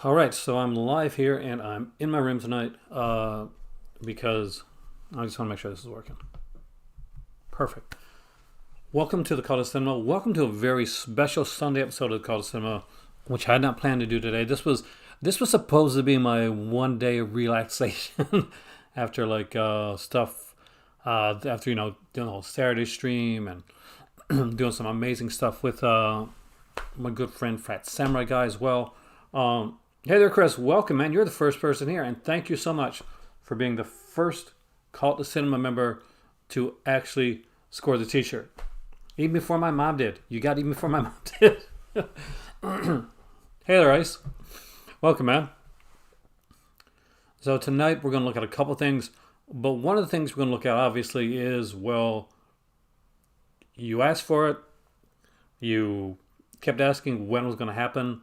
All right, so I'm live here and I'm in my room tonight because I just want to make sure this is working. Perfect. Welcome to the Call to Cinema. Welcome to a very special Sunday episode of the Call to Cinema, which I had not planned to do today. This was supposed to be my 1 day of relaxation after stuff after doing a whole Saturday stream and doing some amazing stuff with my good friend Fat Samurai Guy as well. Hey there, Chris. Welcome, man. You're the first person here, and thank you so much for being the first Call to Cinema member to actually score the T-shirt. Even before my mom did. You got even before my mom did. Hey there, Ice. Welcome, man. So tonight we're going to look at a couple things, but one of the things we're going to look at obviously is, well, you asked for it. You kept asking when it was going to happen.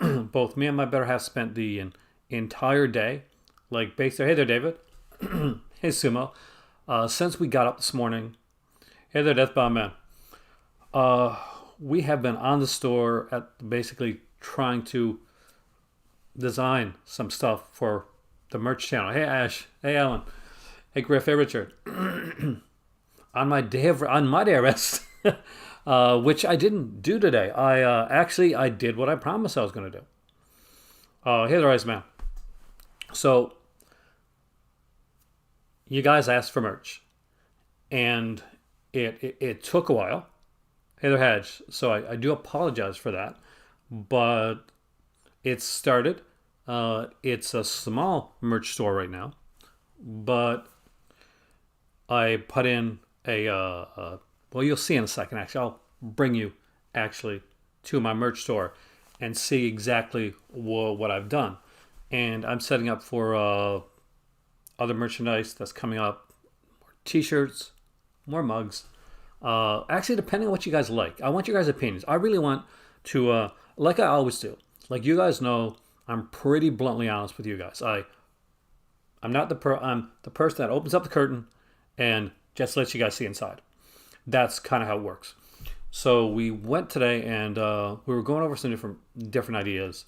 Both me and my better half spent the entire day, like basically. Hey there, David. Hey, Sumo. Since we got up this morning. Hey there, Deathbound Man. We have been on the store at basically trying to design some stuff for the merch channel. Hey, Ash. Hey, Alan. Hey, Griff. Hey, Richard. on my day of rest. Which I didn't do today. I did what I promised I was going to do. Hey there, Iceman. So, you guys asked for merch, and it took a while. Hey there, Hedge. So I do apologize for that, but it started. It's a small merch store right now, but I put in well, you'll see in a second, actually. I'll bring you, actually, to my merch store and see exactly what I've done. And I'm setting up for other merchandise that's coming up. More T-shirts, more mugs. Actually, depending on what you guys like. I want your guys' opinions. I really want to, like I always do. Like you guys know, I'm pretty bluntly honest with you guys. I'm the person that opens up the curtain and just lets you guys see inside. That's kind of how it works. So we went today and we were going over some different ideas,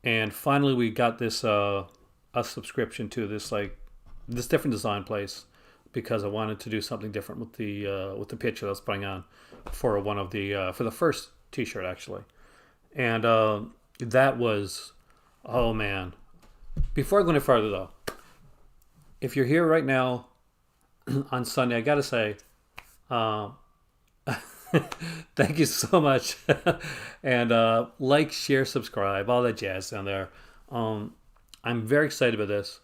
and finally we got this a subscription to this different design place because I wanted to do something different with the picture that's putting on for one of the for the first T-shirt actually, and that was, oh man. Before I go any further though, if you're here right now on Sunday, I gotta say. Thank you so much. And like, share, subscribe, all that jazz down there. I'm very excited about this.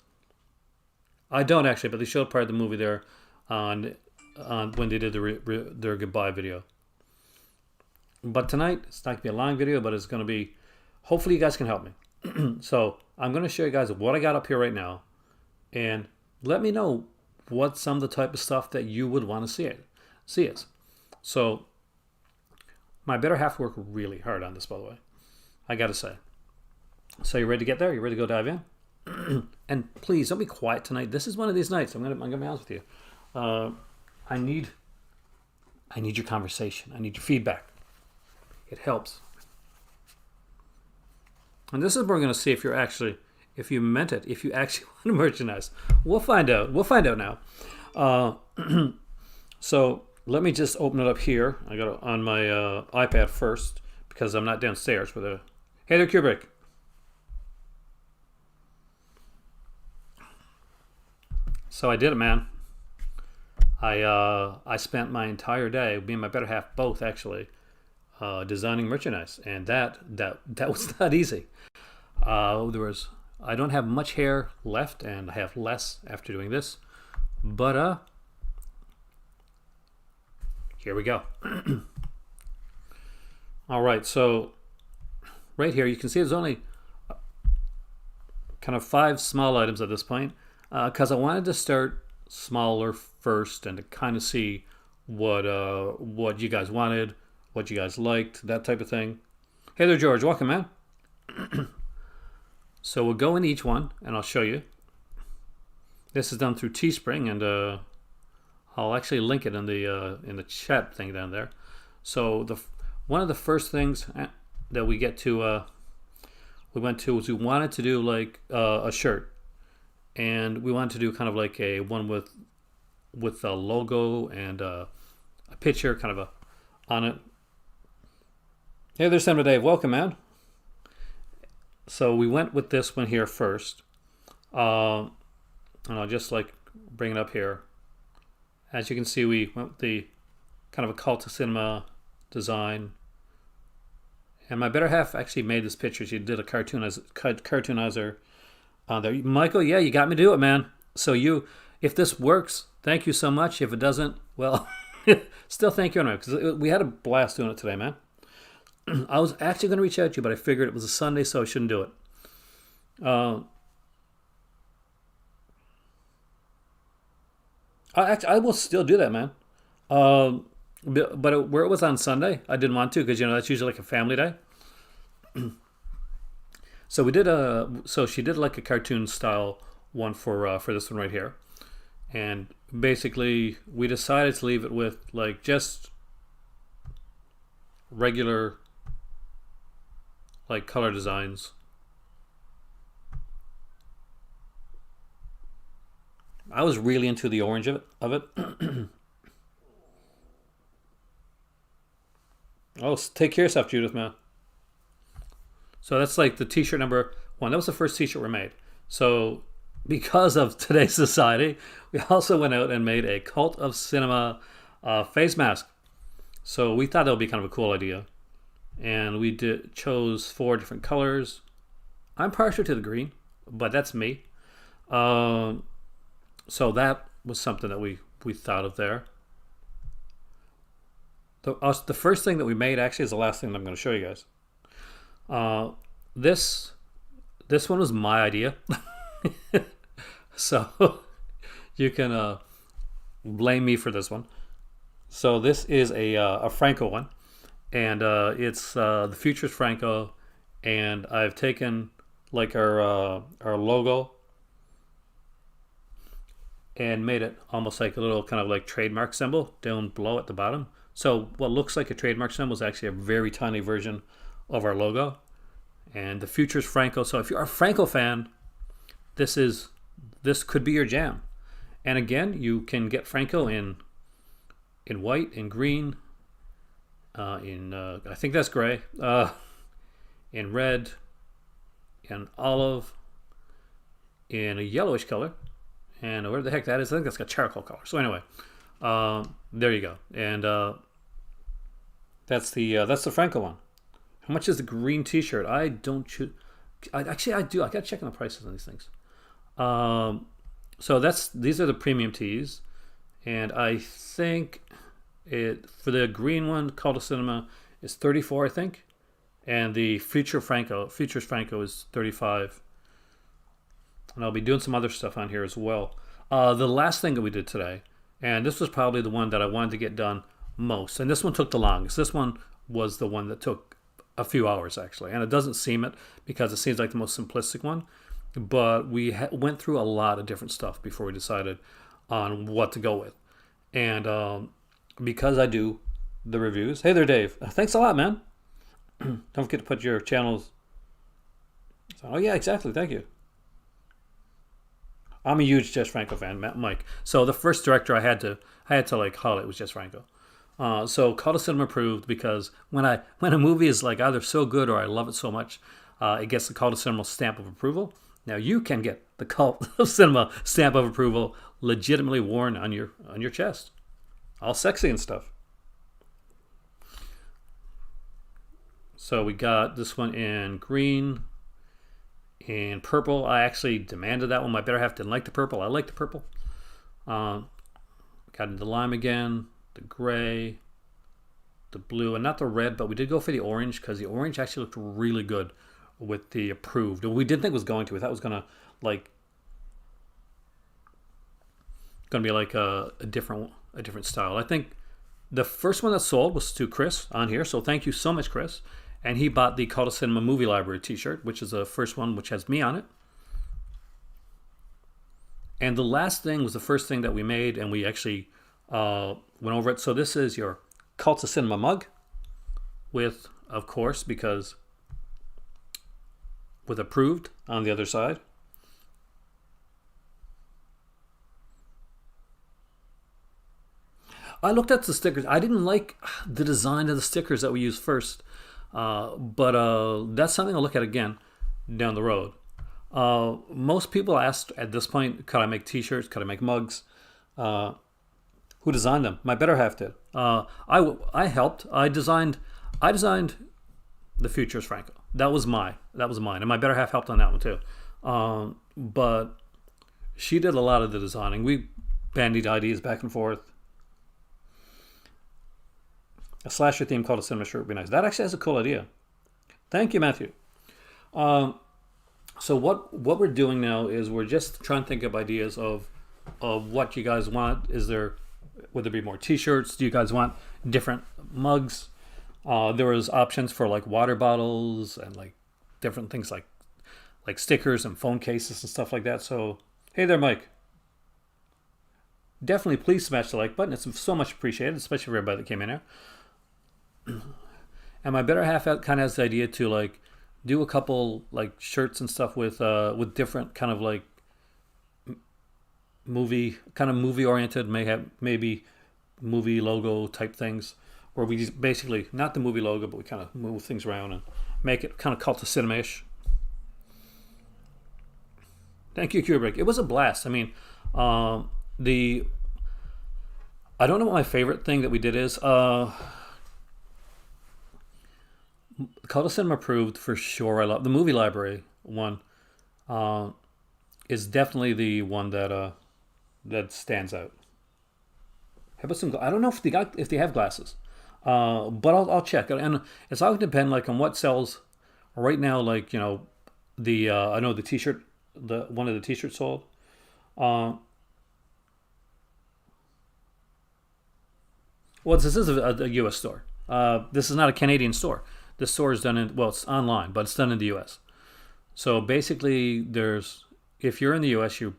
I don't actually, but they showed part of the movie there on when they did their goodbye video. But tonight, it's not going to be a long video, but it's going to be, hopefully you guys can help me. So I'm going to show you guys what I got up here right now, and let me know what some of the type of stuff that you would want to see us. So my better half worked really hard on this, by the way, I gotta say. So you ready to get there? You ready to go dive in? And please don't be quiet tonight. This is one of these nights. I'm gonna be honest with you. I need your conversation. I need your feedback. It helps. And this is where we're gonna see if you meant it, if you actually want to merchandise. We'll find out. We'll find out now. So let me just open it up here. I got it on my iPad first because I'm not downstairs with a. Hey there, Kubrick. So I did it, man. I spent my entire day, me and my better half both actually, designing merchandise, and that was not easy. I don't have much hair left, and I have less after doing this, but here we go. All right, so right here you can see there's only kind of 5 small items at this point because I wanted to start smaller first and to kind of see what you guys wanted, what you guys liked, that type of thing. Hey there, George. Welcome, man. So we'll go in each one, and I'll show you. This is done through Teespring, and I'll actually link it in the chat thing down there. So one of the first things that we get to we went to was we wanted to do like a shirt, and we wanted to do kind of like a one with a logo and a picture kind of on it. Hey, there's Cinema Dave. Welcome, man. So we went with this one here first. And I'll just like bring it up here. As you can see, we went with the kind of a cult to cinema design. And my better half actually made this picture. She did a cartoonizer there. Michael, yeah, you got me to do it, man. So if this works, thank you so much. If it doesn't, well, still thank you anyway, because we had a blast doing it today, man. I was actually going to reach out to you, but I figured it was a Sunday, so I shouldn't do it. I will still do that, man. Where it was on Sunday, I didn't want to because that's usually like a family day. So we did she did like a cartoon style one for this one right here, and basically we decided to leave it with like just regular like color designs. I was really into the orange of it. Oh, take care of yourself, Judith, man. So that's like the t-shirt number 1. That was the first t-shirt we made. So because of today's society, we also went out and made a Cult of Cinema face mask. So we thought that would be kind of a cool idea. And we chose 4 different colors. I'm partial to the green, but that's me. So that was something that we thought of there. The first thing that we made actually is the last thing that I'm going to show you guys. This one was my idea. So you can blame me for this one. So this is a Franco one, and it's the Futures Franco, and I've taken like our logo and made it almost like a little kind of like trademark symbol down below at the bottom. So what looks like a trademark symbol is actually a very tiny version of our logo, and the Futures Franco. So if you're a Franco fan, this could be your jam. And again, you can get Franco in white, in green, in I think that's gray, in red, in olive, in a yellowish color, and where the heck that is, I think that's got charcoal color. So anyway, there you go, and that's the Franco one. How much is the green T-shirt? I don't choose. I do. I got to check on the prices on these things. So these are the premium tees, and I think for the green one, Cult of Cinema, is $34, I think, and the Futures Franco is $35. And I'll be doing some other stuff on here as well. The last thing that we did today, and this was probably the one that I wanted to get done most, and this one took the longest. This one was the one that took a few hours actually, and it doesn't seem it because it seems like the most simplistic one, but we went through a lot of different stuff before we decided on what to go with. And because I do the reviews, hey there Dave, thanks a lot, man. Don't forget to put your channels. Oh yeah, exactly, thank you. I'm a huge Jess Franco fan, Mike. So the first director I had to like highlight was Jess Franco. So Cult of Cinema approved because when a movie is like either so good or I love it so much, it gets the Cult of Cinema stamp of approval. Now you can get the Cult of Cinema stamp of approval legitimately worn on your chest, all sexy and stuff. So we got this one in green. In purple, I actually demanded that one. My better half didn't like the purple. I like the purple. Got into the lime again, the gray, the blue, and not the red, but we did go for the orange because the orange actually looked really good with the approved. We didn't think it was going to. We thought it was gonna be like a different style. I think the first one that sold was to Chris on here, so thank you so much, Chris. And he bought the Cult of Cinema Movie Library t-shirt, which is the first one, which has me on it. And the last thing was the first thing that we made, and we actually went over it. So this is your Cult of Cinema mug with, of course, because with approved on the other side. I looked at the stickers. I didn't like the design of the stickers that we used first, but that's something I'll look at again down the road. Most people asked at this point, could I make T-shirts? Could I make mugs? Who designed them? My better half did. I helped. I designed the Futures Franco. That was mine, and my better half helped on that one too. But she did a lot of the designing. We bandied ideas back and forth. A slasher theme called a cinema shirt would be nice. That actually has a cool idea. Thank you, Matthew. So what we're doing now is we're just trying to think of ideas of what you guys want. Would there be more T-shirts? Do you guys want different mugs? There was options for like water bottles and like different things like stickers and phone cases and stuff like that. So hey there, Mike. Definitely please smash the like button. It's so much appreciated, especially for everybody that came in here. And my better half kind of has the idea to like do a couple like shirts and stuff with different kind of like movie oriented, maybe movie logo type things, where we just basically not the movie logo, but we kind of move things around and make it kind of cult of cinema-ish. Thank you, Kubrick. It was a blast. I mean, I don't know what my favorite thing that we did is. Cult of Cinema approved for sure. I love the movie library one. Is definitely the one that stands out. How about some? I don't know if they have glasses, but I'll check. And it's all going to depend like on what sells right now. Like the I know the T-shirt, one of the T-shirts sold. Well, this is a U.S. store. This is not a Canadian store. This store is done it's online, but it's done in the U.S. So basically, if you're in the U.S., you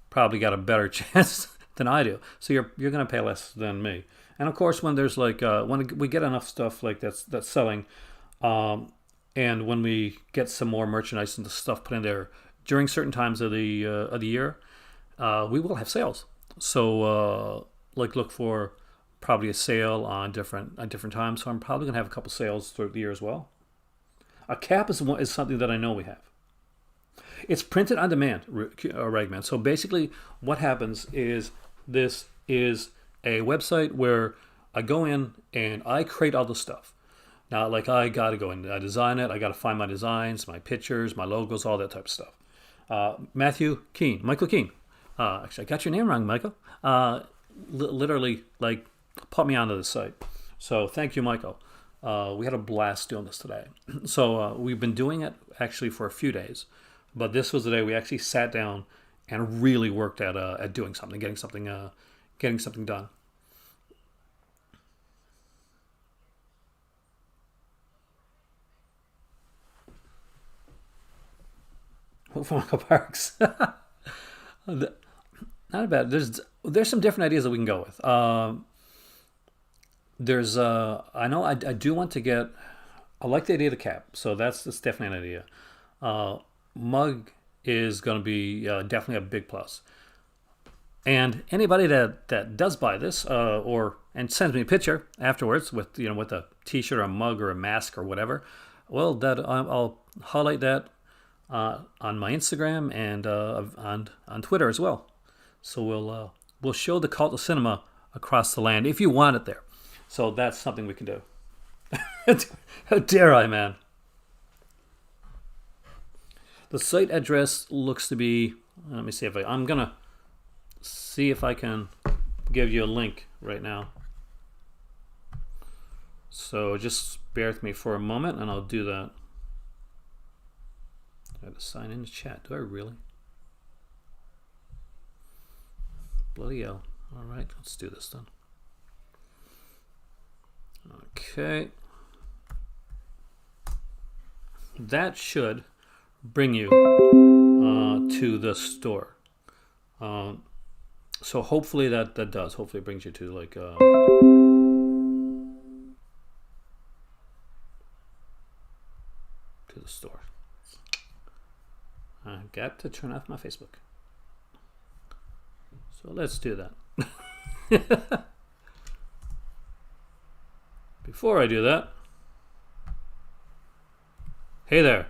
probably got a better chance than I do. So you're going to pay less than me. And of course, when there's like when we get enough stuff like that's selling, and when we get some more merchandise and the stuff put in there during certain times of the year, we will have sales. So look for probably a sale on different times. So I'm probably gonna have a couple sales throughout the year as well. A cap is something that I know we have. It's printed on demand, Ragman. So basically, what happens is this is a website where I go in and I create all the stuff. Now, like I gotta go in, I design it. I gotta find my designs, my pictures, my logos, all that type of stuff. Michael Keane. Actually, I got your name wrong, Michael. Literally, like, put me onto the site. So thank you, Michael. We had a blast doing this today. So we've been doing it actually for a few days, but this was the day we actually sat down and really worked at doing something, getting something done. For Michael Parks. Not bad. There's some different ideas that we can go with. I know I do want to get. I like the idea of the cap, so that's definitely an idea. Mug is going to be definitely a big plus. And anybody that does buy this and sends me a picture afterwards with a T-shirt or a mug or a mask or whatever, well, that I'll highlight that on my Instagram and on Twitter as well. So we'll show the cult of cinema across the land if you want it there. So that's something we can do. How dare I, man? The site address looks to be. Let me see I'm gonna see if I can give you a link right now. So just bear with me for a moment, and I'll do that. I have to sign in the chat. Do I really? Bloody hell. All right, let's do this then. Okay. That should bring you to the store. So hopefully that does. Hopefully it brings you to like to the store. I got to turn off my Facebook. So let's do that. Before I do that, hey there.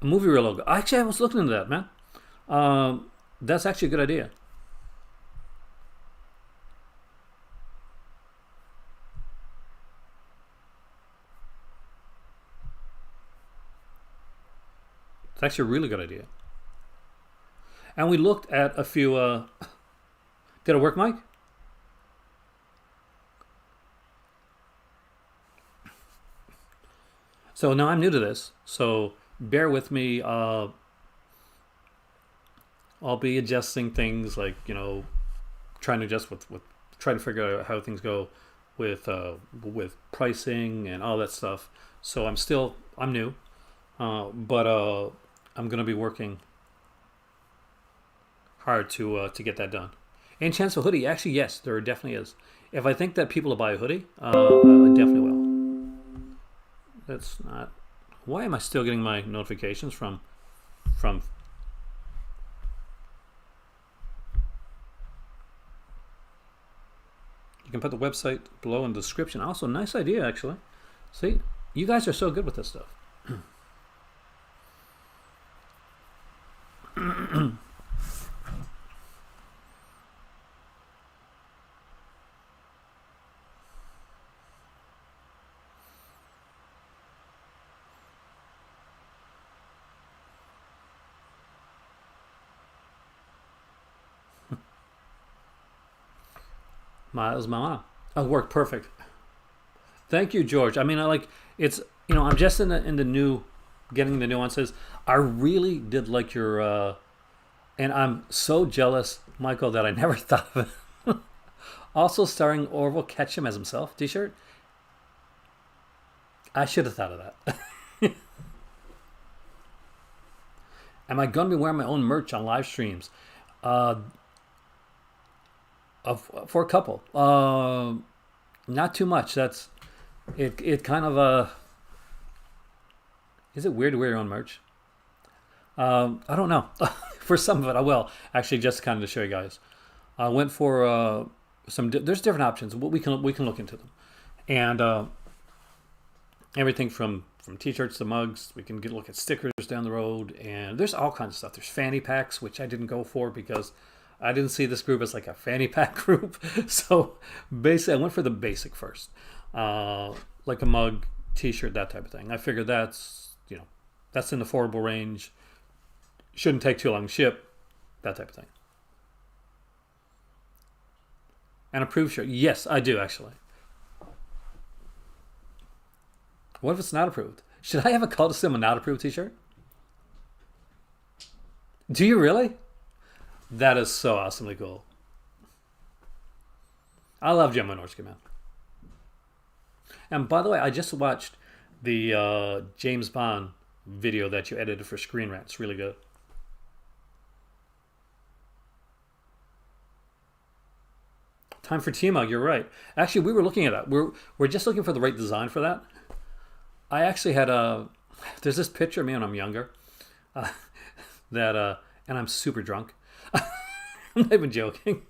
A movie reel logo. Actually, I was looking into that, man. That's actually a good idea. It's actually a really good idea. And we looked at a few. Did it work, Mike? So now I'm new to this, so bear with me. I'll be adjusting things, like, trying to adjust with trying to figure out how things go with pricing and all that stuff. So I'm new, but I'm gonna be working hard to get that done. And chance for hoodie, actually, yes, there definitely is. If I think that people will buy a hoodie, I definitely will. That's not. Why am I still getting my notifications from? You can put the website below in the description. Also, nice idea, actually. See, you guys are so good with this stuff. Miles Mama. Oh, worked perfect. Thank you, George. I mean, I like it's. I'm just in the new, getting the nuances. I really did like your, and I'm so jealous, Michael, that I never thought of it. Also starring Orville Ketchum as himself T-shirt. I should have thought of that. Am I gonna be wearing my own merch on live streams? For a couple. Not too much. That's it. It kind of is it weird to wear your own merch? I don't know. For some of it, I will actually, just kind of to show you guys. I went for there's different options. We can look into them, and everything from t-shirts to mugs. We can look at stickers down the road, and there's all kinds of stuff. There's fanny packs, which I didn't go for because I didn't see this group as like a fanny pack group. So basically, I went for the basic first, like a mug, t-shirt, that type of thing. I figured that's in the affordable range. Shouldn't take too long to ship, that type of thing. An approved shirt. Yes, I do, actually. What if it's not approved? Should I have a call to send a not approved t-shirt? Do you really? That is so awesomely cool. I love Gemma Norski, man. And by the way, I just watched the James Bond video that you edited for Screen Rant. It's really good. Time for T-Mug, you're right. Actually, we were looking at that. We're just looking for the right design for that. I actually had there's this picture of me when I'm younger, and I'm super drunk. I'm not even joking.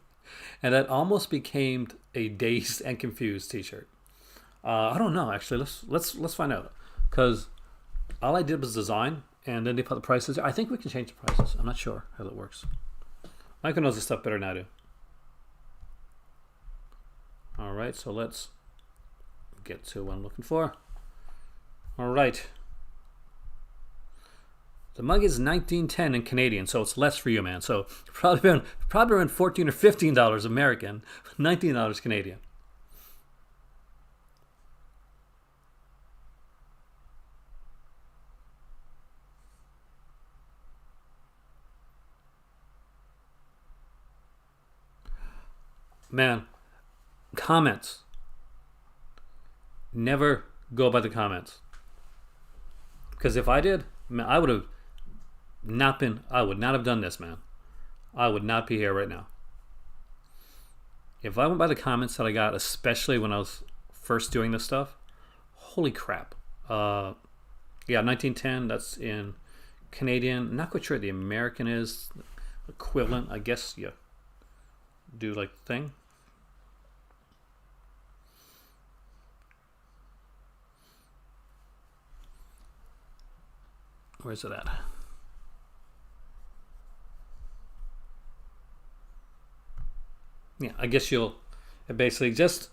And that almost became a Dazed and Confused t-shirt. I don't know, actually. Let's find out. Because all I did was design, and then they put the prices. I think we can change the prices. I'm not sure how that works. Michael knows this stuff better than I do. All right, so let's get to what I'm looking for. All right. The mug is $19.10 in Canadian, so it's less for you, man. So probably around $14 or $15 American, $19 Canadian. Man, comments. Never go by the comments. Because if I did, man, I would not have done this, man. I would not be here right now. If I went by the comments that I got, especially when I was first doing this stuff. Holy crap. Yeah, 1910, that's in Canadian. Not quite sure what the American is. Equivalent, I guess you do like the thing. Where's it at? Yeah, I guess you'll basically just,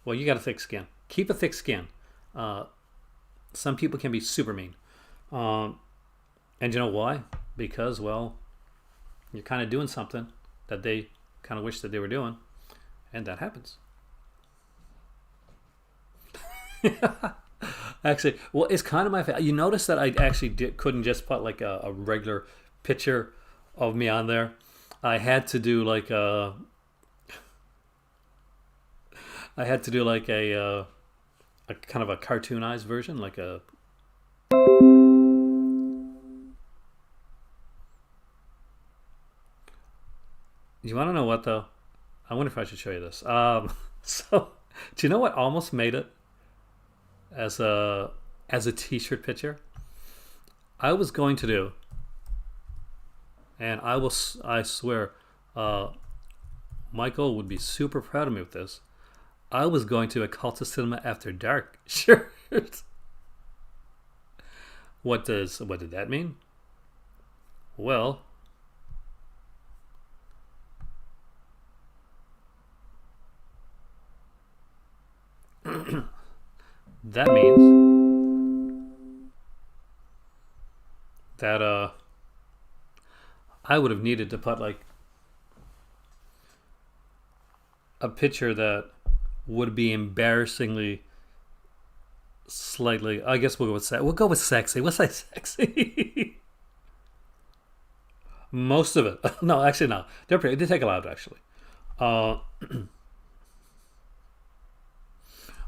well, you got a thick skin. Keep a thick skin. Some people can be super mean. And you know why? Because, well, you're kind of doing something that they kind of wish that they were doing. And that happens. Actually, well, it's kind of my favorite. You notice that I actually couldn't just put like a regular picture of me on there. I had to do like a kind of a cartoonized version, like a. You want to know what though? I wonder if I should show you this. So, do you know what almost made it as a T-shirt picture? I was going to do, and I swear, Michael would be super proud of me with this. I was going to a Cult of Cinema After Dark shirt. What did that mean? Well, that means that I would have needed to put like a picture that would be embarrassingly slightly. I guess we'll go with sexy. We'll say sexy. Most of it. No, actually, no. They're pretty. They take a lot actually.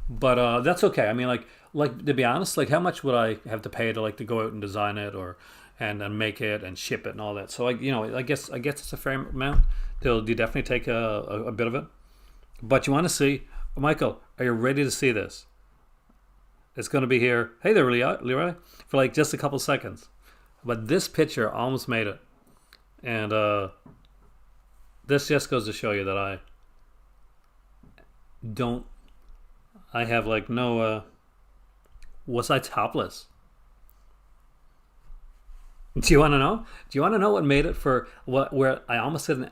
But that's okay. I mean, like to be honest, like how much would I have to pay to like to go out and design it or and make it and ship it and all that? So I guess it's a fair amount. They'll definitely take a bit of it. But you want to see, Michael? Are you ready to see this? It's going to be here. Hey there, Leroy, for like just a couple seconds. But this picture almost made it, and this just goes to show you that I don't. I have like no. Was I topless? Do you want to know? Do you want to know what made it for what? Where I almost did an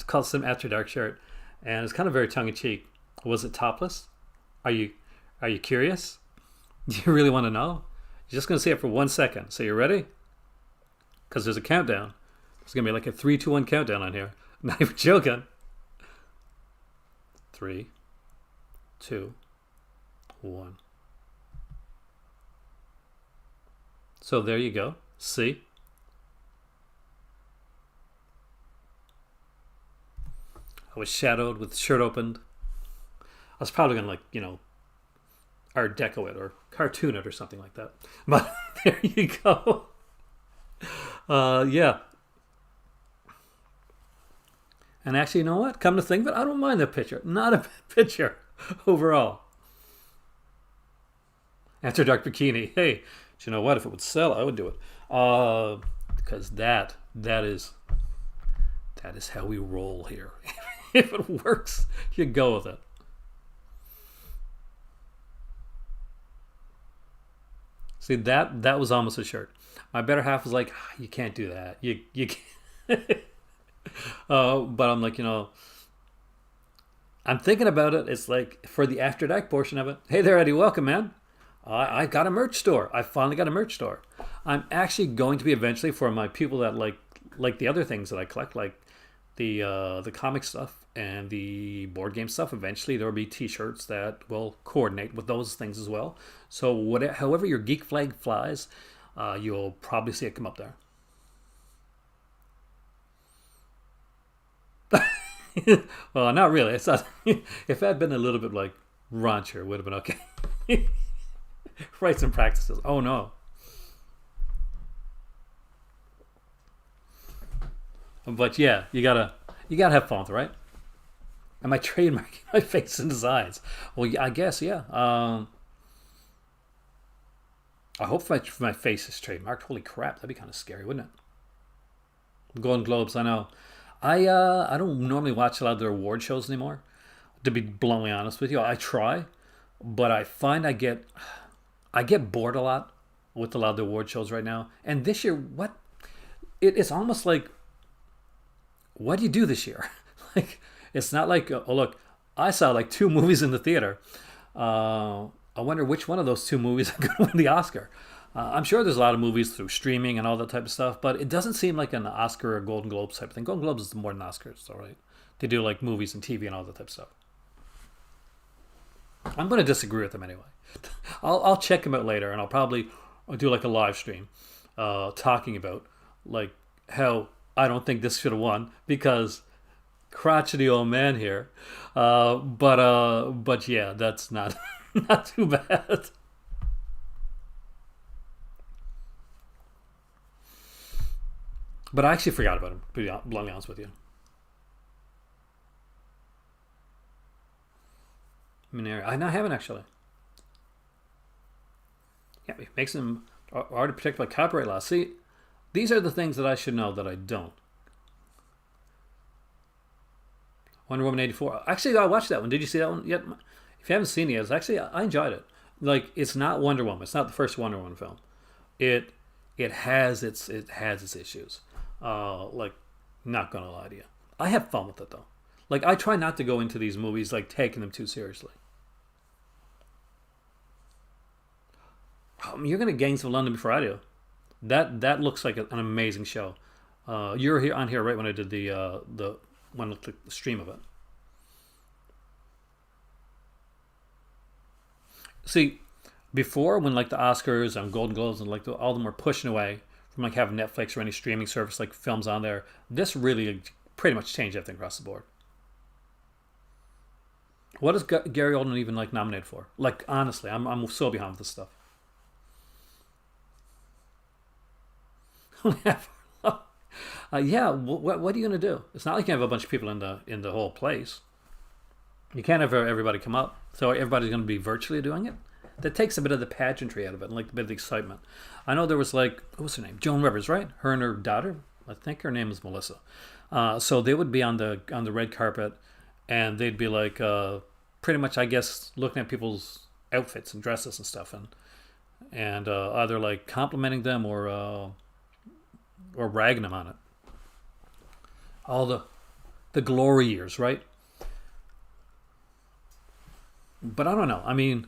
called some After Dark shirt, and it's kind of very tongue in cheek. Was it topless? Are you curious? Do you really want to know? You're just gonna see it for 1 second. So you ready? Because there's a countdown. There's gonna be like a 3, 2, 1 countdown on here. Not even joking. 3, 2, 1. So there you go. See? I was shadowed with the shirt opened. I was probably gonna Art Deco it or cartoon it or something like that. But there you go. Yeah. And actually, you know what? Come to think of it, I don't mind the picture. Not a bad picture overall. After Dark bikini. Hey, do you know what? If it would sell, I would do it. Because that is how we roll here. If it works, you go with it. See, that was almost a shirt. My better half was like, you can't do that. You can't. But I'm like, I'm thinking about it. It's like for the After Dark portion of it. Hey there, Eddie. Welcome, man. I got a merch store. I finally got a merch store. I'm actually going to be eventually for my people that like the other things that I collect, like the comic stuff and the board game stuff. Eventually, there will be T-shirts that will coordinate with those things as well. So however your geek flag flies, you'll probably see it come up there. Well, not really. It's not. If it had been a little bit like raunchier, it would have been okay. Rights and practices. Oh no. But yeah, you gotta have fun with it, right? Am I trademarking my face and designs? Well, yeah, I guess, yeah. I hope my face is trademarked. Holy crap, that'd be kind of scary, wouldn't it? Golden Globes, I know. I don't normally watch a lot of their award shows anymore. To be bluntly honest with you, I try, but I find I get bored a lot with a lot of the award shows right now. And this year, it's almost like, what do you do this year? Like, it's not like, oh look, I saw like two movies in the theater. I wonder which one of those two movies are going to win the Oscar. I'm sure there's a lot of movies through streaming and all that type of stuff, but it doesn't seem like an Oscar or Golden Globes type of thing. Golden Globes is more than Oscars, all right. They do like movies and TV and all that type of stuff. I'm going to disagree with them anyway. I'll check them out later, and I'll do like a live stream, talking about like how I don't think this should have won because crotchety old man here. But yeah, that's not not too bad. But I actually forgot about him. To be bluntly honest with you. Minari, I haven't actually. Yeah, it makes them already protected by copyright law. See, these are the things that I should know that I don't. Wonder Woman 84. Actually, I watched that one. Did you see that one yet? If you haven't seen it, I enjoyed it. Like, it's not Wonder Woman. It's not the first Wonder Woman film. It has its issues. Like, not gonna lie to you, I have fun with it though. Like, I try not to go into these movies like taking them too seriously. You're gonna Gangs of London before I do. That looks like an amazing show. You're here on here right when I did the one with the stream of it. See, before when like the Oscars and Golden Globes and like all of them were pushing away from like having Netflix or any streaming service like films on there, this really pretty much changed everything across the board. What is Gary Oldman even like nominated for? Like, honestly, I'm so behind with this stuff. Yeah, what are you gonna do? It's not like you have a bunch of people in the whole place. You can't have everybody come up, so everybody's gonna be virtually doing it. That takes a bit of the pageantry out of it, and like a bit of the excitement. I know there was like, what was her name? Joan Rivers, right? Her and her daughter. I think her name is Melissa. So they would be on the red carpet, and they'd be like, pretty much, I guess, looking at people's outfits and dresses and stuff, and either like complimenting them or ragging them on it. All the glory years, right? But I don't know. I mean,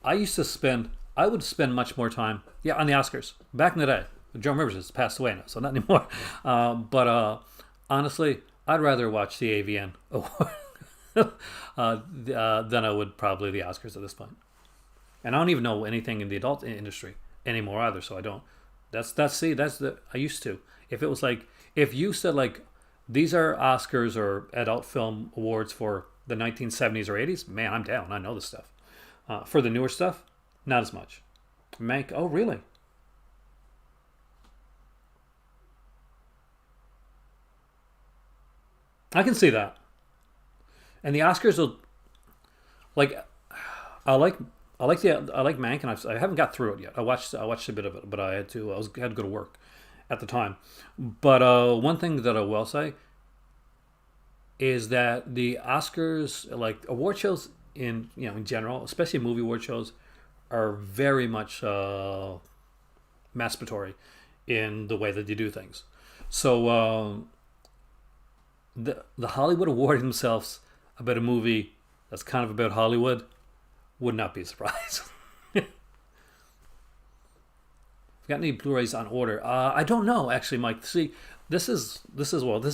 I would spend much more time, yeah, on the Oscars back in the day. Joan Rivers has passed away now, so not anymore. But honestly, I'd rather watch the AVN than I would probably the Oscars at this point. And I don't even know anything in the adult industry anymore either, so I don't. I used to. If it was like, if you said like, these are Oscars or adult film awards for the 1970s or 80s, man, I'm down. I know this stuff. For the newer stuff, not as much. Mank, oh really? I can see that. And the Oscars will like. I like I like Mank, and I haven't got through it yet. I watched a bit of it, but I had to go to work at the time. But one thing that I will say is that the Oscars, like award shows in general, especially movie award shows, are very much masturbatory in the way that they do things. So the Hollywood awarding themselves about a movie that's kind of about Hollywood would not be a surprise. Got any Blu-rays on order? I don't know actually, Mike. See, this is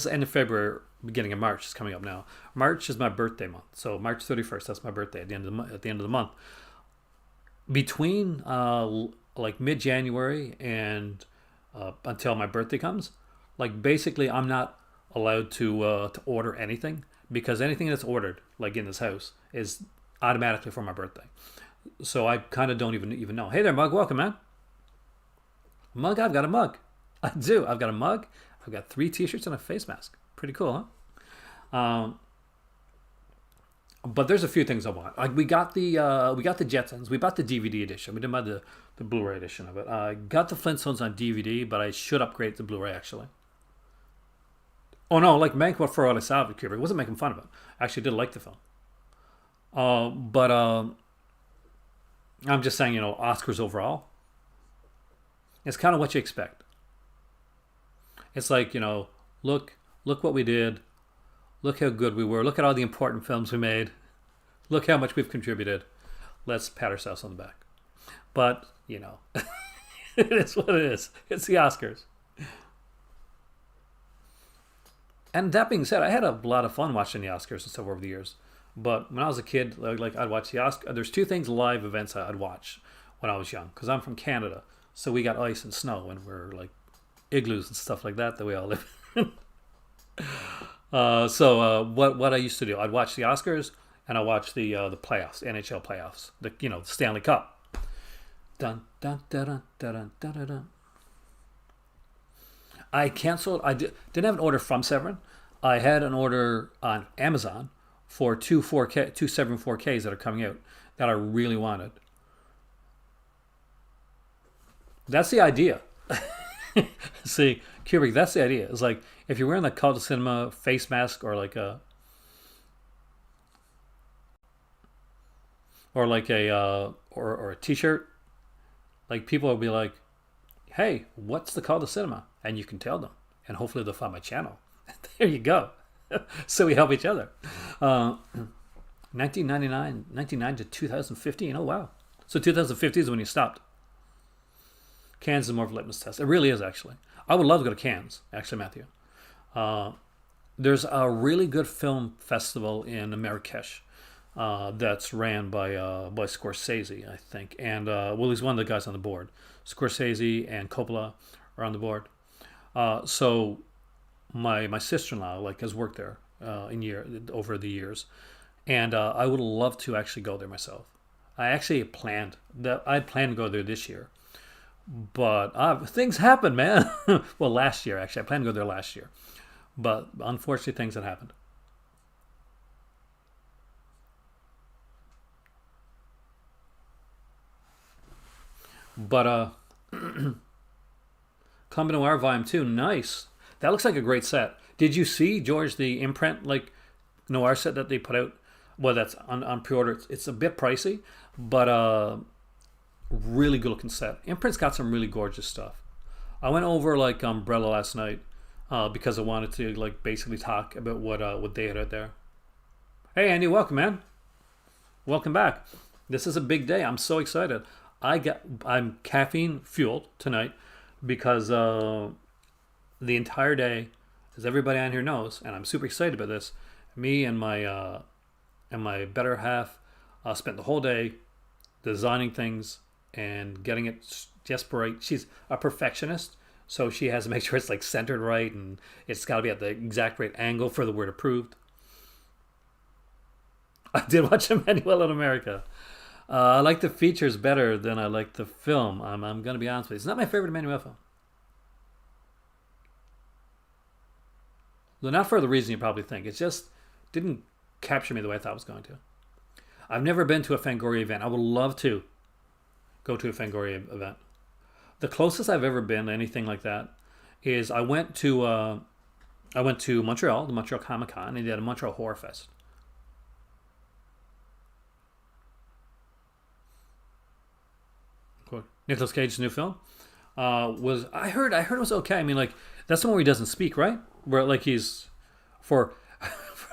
end of February, beginning of March is coming up now. March is my birthday month, so March 31st. That's my birthday at the end of the month. Between like mid-January and until my birthday comes, like basically I'm not allowed to order anything because anything that's ordered like in this house is automatically for my birthday. So I kind of don't even know. Hey there, Mug. Welcome, man. Mug, I've got a mug. I do. I've got a mug. I've got 3 t-shirts and a face mask. Pretty cool, huh? But there's a few things I want. Like we got the Jetsons. We bought the DVD edition. We didn't buy the Blu-ray edition of it. I got the Flintstones on DVD, but I should upgrade to Blu-ray actually. Oh no, like Mank for what I saw of it, Kubrick. I wasn't making fun of it. I actually did like the film. But I'm just saying, Oscars overall, it's kind of what you expect. It's like, look what we did. Look how good we were. Look at all the important films we made. Look how much we've contributed. Let's pat ourselves on the back. But, it is what it is. It's the Oscars. And that being said, I had a lot of fun watching the Oscars and stuff over the years. But when I was a kid, like I'd watch the Oscar. There's two things, live events I'd watch when I was young, because I'm from Canada, so we got ice and snow, and we're like igloos and stuff like that we all live in. What I used to do, I'd watch the Oscars and I watch the playoffs, NHL playoffs, the Stanley Cup. Dun dun dun dun dun dun dun dun. I canceled. Didn't have an order from Severin. I had an order on Amazon for two 4Ks that are coming out that I really wanted. That's the idea. See, Kubrick, that's the idea. It's like if you're wearing the Cult of Cinema face mask or like a or a t-shirt, like people will be like, "Hey, what's the Cult of Cinema?" And you can tell them, and hopefully they'll find my channel. There you go. So we help each other. 1999 to 2015. Oh wow! So 2015 is when you stopped. Cannes is more of a litmus test. It really is, actually. I would love to go to Cannes, actually, Matthew. There's a really good film festival in Marrakesh that's ran by Scorsese, I think. And, he's one of the guys on the board. Scorsese and Coppola are on the board. So my sister-in-law, has worked there over the years. And I would love to actually go there myself. I planned to go there this year. But things happen, man. Well, last year, actually. I planned to go there last year. But unfortunately, things had happened. But, Combi Noir Volume 2, nice. That looks like a great set. Did you see, George, the imprint, noir set that they put out? Well, that's on pre-order. It's a bit pricey, but really good looking set. Imprint's got some really gorgeous stuff. I went over Umbrella last night because I wanted to basically talk about what they had out there. Hey Andy, welcome, man. Welcome back. This is a big day. I'm so excited. I'm caffeine fueled tonight because the entire day, as everybody on here knows, and I'm super excited about this, me and my better half spent the whole day designing things and getting it just right. She's a perfectionist, so she has to make sure it's centered right, and it's got to be at the exact right angle for the word approved. I did watch Emmanuel in America. I like the features better than I like the film. I'm going to be honest with you. It's not my favorite Emmanuel film. Well, not for the reason you probably think. It just didn't capture me the way I thought it was going to. I've never been to a Fangoria event. I would love to go to a Fangoria event. The closest I've ever been to anything like that is I went to Montreal, the Montreal Comic Con, and they had a Montreal Horror Fest. Cool. Nicolas Cage's new film I heard it was okay. I mean, that's the one where he doesn't speak, right? Where he's for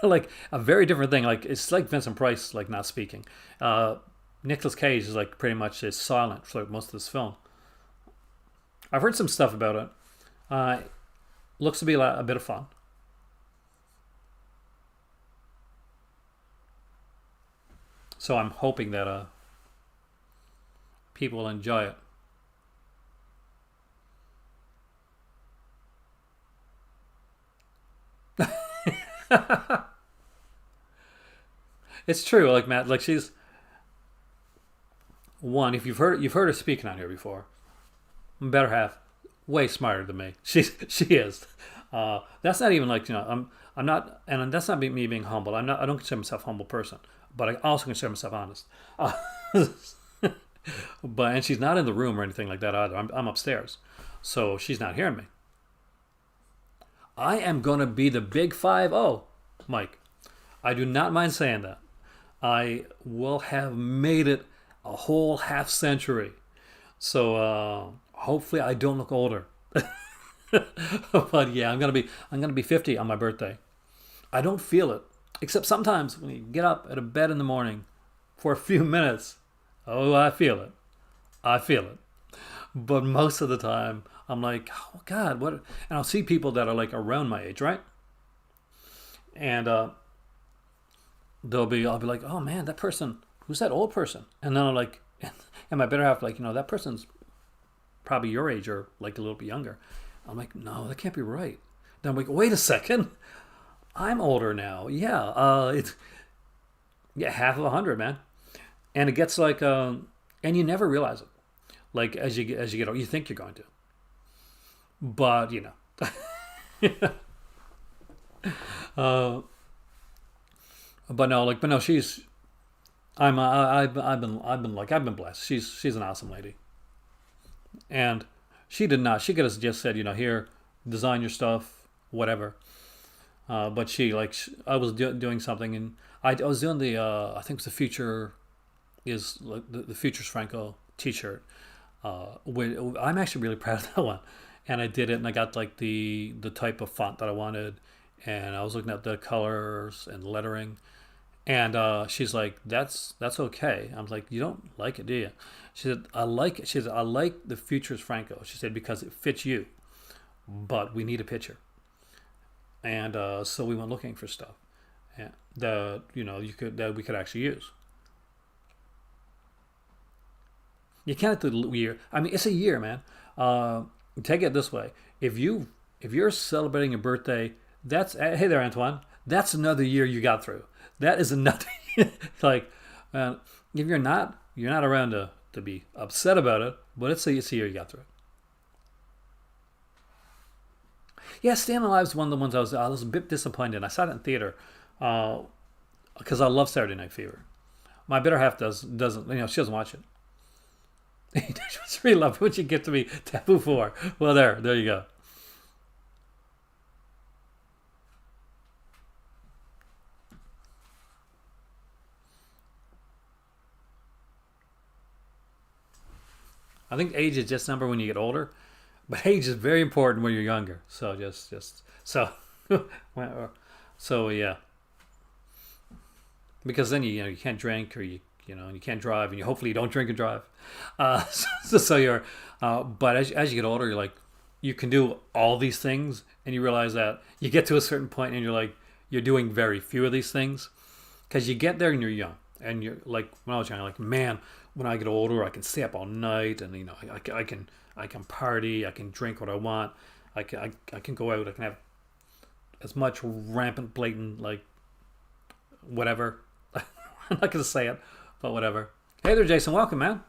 a very different thing. It's like Vincent Price not speaking. Nicolas Cage is pretty much is silent for most of this film. I've heard some stuff about it. Looks to be a bit of fun. So I'm hoping that people will enjoy it. It's true, Matt. She's one. If you've heard her speaking on here before, better half, way smarter than me. She is. That's not even I'm not, and that's not me being humble. I'm not. I don't consider myself a humble person, but I also consider myself honest. But and she's not in the room or anything like that either. I'm upstairs, so she's not hearing me. I am gonna be the big 5-0, Mike. I do not mind saying that. I will have made it a whole half century. So hopefully I don't look older. But yeah, I'm gonna be 50 on my birthday. I don't feel it, except sometimes when you get up out of bed in the morning for a few minutes. Oh, I feel it. I feel it. But most of the time, I'm like, oh God, what? And I'll see people that are like around my age, right? And I'll be like, oh man, that person, who's that old person? And then I'm like, and my better half, like, that person's probably your age or like a little bit younger. I'm like, no, that can't be right. Then I'm like, wait a second, I'm older now. Yeah, it's half of 100, man. And it gets like, and you never realize it. Like as you get older, you think you're going to, but uh, but no, she's I've been blessed. She's an awesome lady, and she did not. She could have just said, here, design your stuff, whatever. But I was doing something, and I was doing the I think it was the future is like the Futures Franco T-shirt. I'm actually really proud of that one, and I did it, and I got like the type of font that I wanted, and I was looking at the colors and lettering, and she's like, that's okay. I'm like, you don't like it, do you? She said, I like it. She said, I like the Futures Franco. She said, because it fits you, but we need a picture, and so we went looking for stuff, and that we could actually use. You can't do the year. I mean, it's a year, man. Take it this way: if you're celebrating a birthday, that's hey there, Antoine. That's another year you got through. That is another like. If you're not around to be upset about it, but it's a year you got through. Yeah, Staying Alive is one of the ones I was a bit disappointed in. I saw it in theater because I love Saturday Night Fever. My better half doesn't. She doesn't watch it. It's really love. What you get to be taboo for? Well, there you go. I think age is just a number when you get older, but age is very important when you're younger. So just so, so yeah, because then you can't drink or you can't drive, and you hopefully you don't drink and drive. So you're, but as you get older, you're like, you can do all these things, and you realize that you get to a certain point, and you're like, you're doing very few of these things, because you get there and you're young, and you're like, when I was young, I'm like, man, when I get older, I can stay up all night, and I can party, I can drink what I want, I can go out, I can have as much rampant, blatant, like whatever. I'm not gonna say it, but whatever. Hey there, Jason. Welcome, man.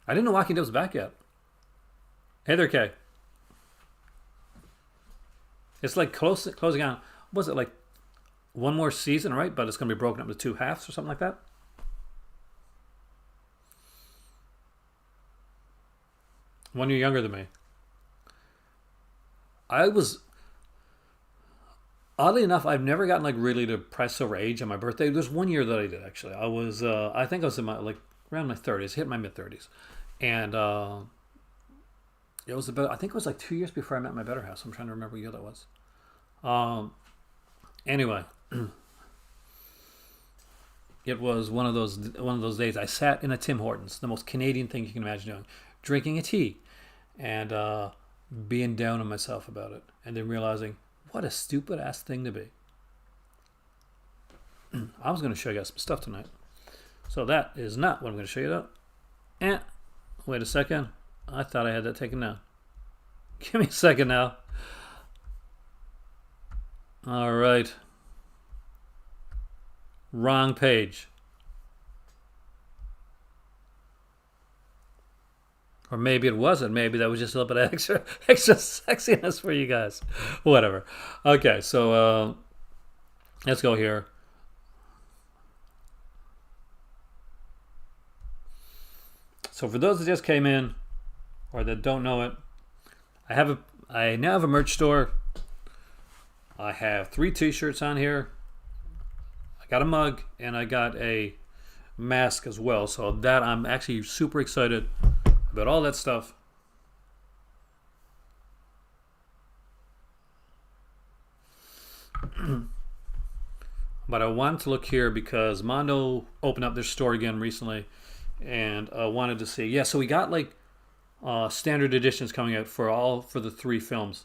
I didn't know Walking Dead was back yet. Hey there, Kay. It's like closing on. Was it like one more season, right? But it's gonna be broken up into two halves or something like that. One year younger than me. I was oddly enough, I've never gotten like really depressed over age on my birthday. There's one year that I did actually. I think I was in my like around my 30s, hit my mid 30s, and it was about I think it was like 2 years before I met my better half. So I'm trying to remember what year that was. Um, anyway, it was one of those days. I sat in a Tim Hortons, the most Canadian thing you can imagine doing, drinking a tea, and being down on myself about it, and then realizing what a stupid ass thing to be. I was going to show you guys some stuff tonight. So that is not what I'm going to show you though. And wait a second. I thought I had that taken down. Give me a second now. All right. Wrong page. Or maybe it wasn't. Maybe that was just a little bit of extra sexiness for you guys. Whatever. Okay, so let's go here. So for those that just came in or that don't know it, I now have a merch store. I have 3 t-shirts on here. I got a mug and I got a mask as well. So that I'm actually super excited about all that stuff. But I wanted to look here because Mondo opened up their store again recently, and I wanted to see. Yeah, so we got like standard editions coming out for the 3 films.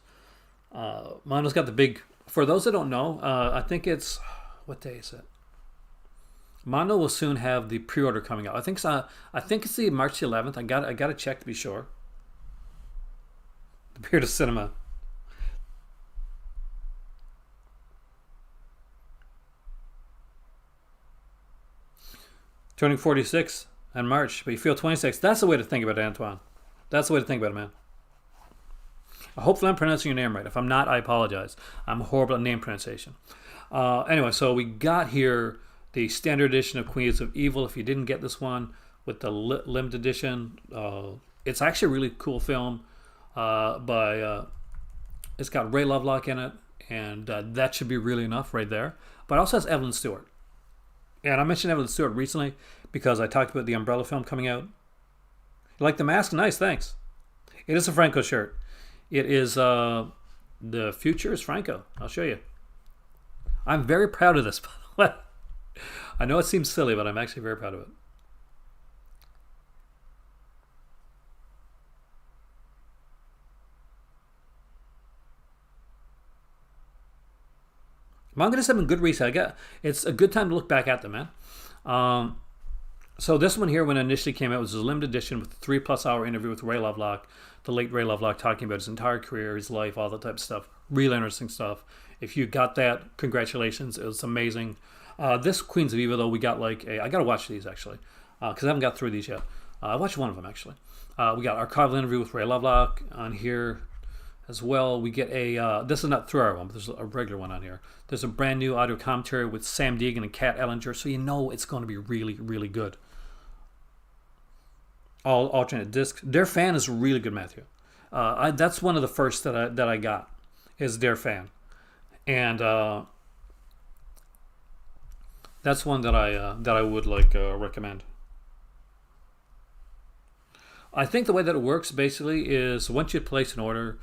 Mondo's got the big. For those that don't know, I think it's what day is it? Mondo will soon have the pre-order coming out. I think it's the March 11th. I got to check to be sure. The Beard of Cinema. Turning 46 in March, but you feel 26. That's the way to think about it, Antoine. That's the way to think about it, man. Hopefully I'm pronouncing your name right. If I'm not, I apologize. I'm horrible at name pronunciation. Anyway, so we got here the standard edition of Queens of Evil. If you didn't get this one with the limited edition, it's actually a really cool film. It's got Ray Lovelock in it, and that should be really enough right there. But it also has Evelyn Stewart. And I mentioned Evelyn Stewart recently because I talked about the Umbrella film coming out. You like the mask? Nice, thanks. It is a Franco shirt. It is The Future is Franco. I'll show you. I'm very proud of this. I know it seems silly, but I'm actually very proud of it. Manga just having good resale. It's a good time to look back at them, man. So this one here, when it initially came out, was a limited edition with a 3+ hour interview with Ray Lovelock, the late Ray Lovelock, talking about his entire career, his life, all that type of stuff. Really interesting stuff. If you got that, congratulations. It was amazing. This Queens of Evil, though, we got I got to watch these, actually, because I haven't got through these yet. I watched one of them, actually. We got archival interview with Ray Lovelock on here as well. We get this is not through our one, but there's a regular one on here. There's a brand new audio commentary with Sam Deegan and Kat Ellinger, so you know it's going to be really, really good. All alternate discs. Their Fan is really good, Matthew. That's one of the first that I got is Their Fan, and that's one that I would recommend. I think the way that it works basically is once you place an order,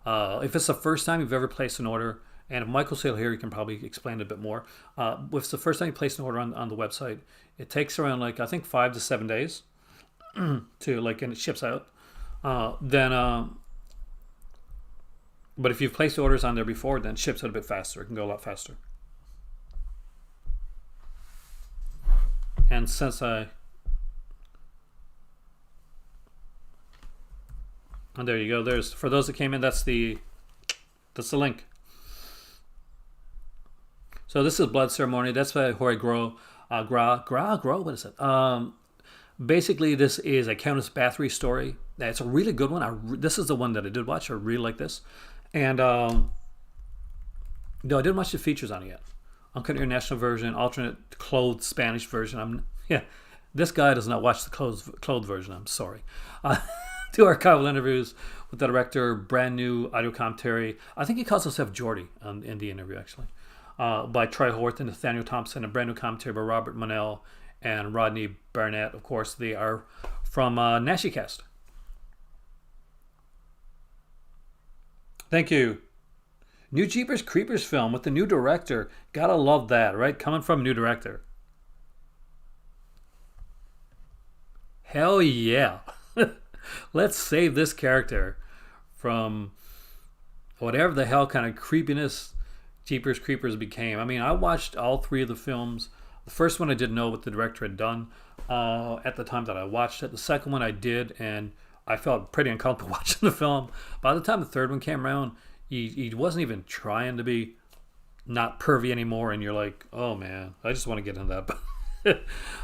if it's the first time you've ever placed an order, and if Michael's still here, he can probably explain it a bit more. If it's the first time you place an order on the website, it takes around I think 5 to 7 days to and it ships out. But if you've placed orders on there before, then it ships out a bit faster. It can go a lot faster. And since and there you go. There's for those that came in. That's the link. So this is Blood Ceremony. That's by Jorge Gro. What is it? Basically, this is a Countess Bathory story. It's a really good one. This is the one that I did watch. I really like this. And no, I didn't watch the features on it yet. Uncut International version, alternate clothed Spanish version. This guy does not watch the clothed version. I'm sorry. 2 archival interviews with the director, brand new audio commentary. I think he calls himself Geordie in the interview, actually. By Troy Horton, Nathaniel Thompson, a brand new commentary by Robert Monell and Rodney Barnett. Of course, they are from NashiCast. Thank you. New Jeepers Creepers film with the new director. Gotta love that, right? Coming from a new director. Hell yeah. Let's save this character from whatever the hell kind of creepiness Jeepers Creepers became. I mean, I watched all 3 of the films. The first one I didn't know what the director had done at the time that I watched it. The second one I did, and I felt pretty uncomfortable watching the film. By the time the third one came around, he wasn't even trying to be not pervy anymore, and you're like, oh man, I just want to get into that.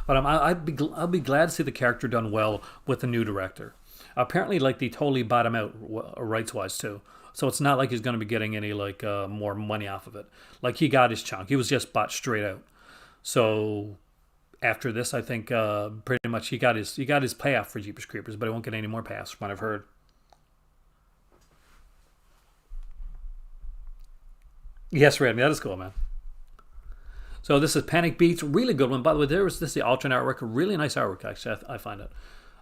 But I'll be glad to see the character done well with the new director. Apparently, like they totally bought him out rights wise too. So it's not like he's going to be getting any like more money off of it. Like he got his chunk. He was just bought straight out. So after this, I think pretty much he got his payoff for Jeepers Creepers, but he won't get any more payoffs from what I've heard. Yes, Redmi, that is cool, man. So this is Panic Beats, really good one. By the way, there was this the alternate artwork, really nice artwork actually. I find it.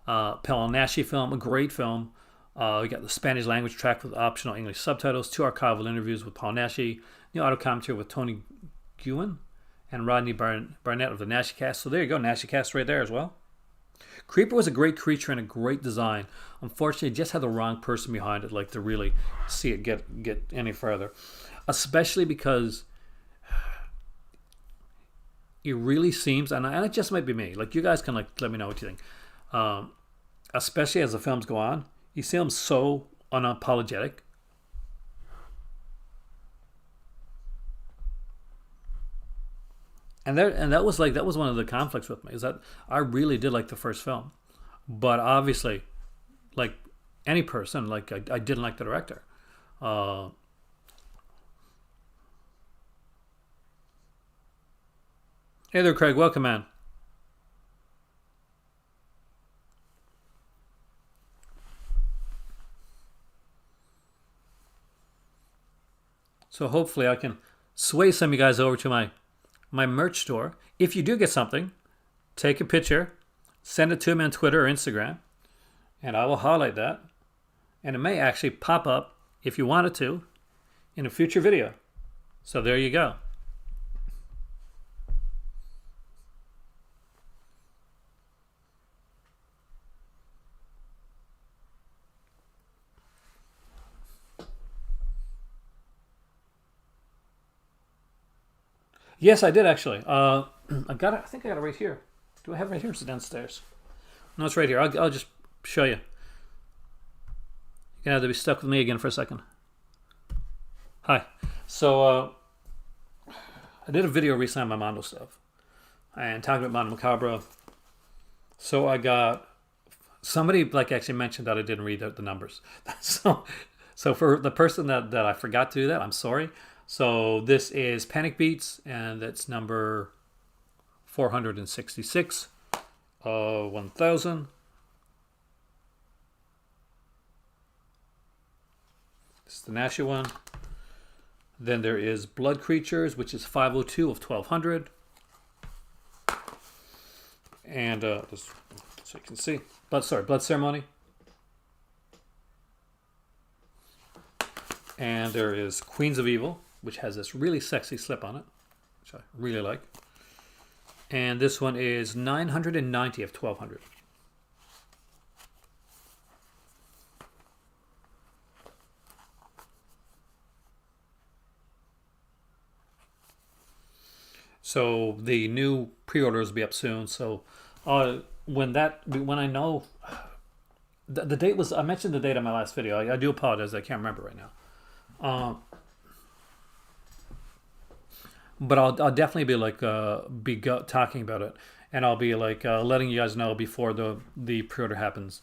Paul Nashi film, a great film. We got the Spanish language track with optional English subtitles, two archival interviews with Paul Nashi, new auto commentary with Tony Guin and Rodney Barnett of the Nashi cast. So there you go, Nashi cast right there as well. Creeper was a great creature and a great design. Unfortunately, it just had the wrong person behind it, like to really see it get any further. Especially because it really seems, and it just might be me. Like you guys can like let me know what you think. Especially as the films go on, he seems so unapologetic. And that was one of the conflicts with me is that I really did like the first film, but obviously, like any person, like I didn't like the director. Uh, hey there, Craig. Welcome, man. So hopefully I can sway some of you guys over to my merch store. If you do get something, take a picture, send it to me on Twitter or Instagram, and I will highlight that. And it may actually pop up if you want it to in a future video. So there you go. Yes, I did actually. I got it. I think I got it right here. Do I have it right here? It's downstairs. No, it's right here. I'll just show you. You're gonna have to be stuck with me again for a second. Hi. So I did a video recently on my Mondo stuff and talking about Mondo Macabra. So I got somebody like actually mentioned that I didn't read out the numbers. so so for the person that I forgot to do that, I'm sorry. So this is Panic Beats, and that's number 466, 1000. This is the Nashi one. Then there is Blood Creatures, which is 502 of 1200. And just so you can see, Blood Ceremony. And there is Queens of Evil, which has this really sexy slip on it, which I really like. And this one is 990 of 1200. So the new pre-orders will be up soon. So when I know the date was, I mentioned the date on my last video. I do apologize, I can't remember right now. But I'll definitely be like talking about it, and I'll be like letting you guys know before the pre-order happens.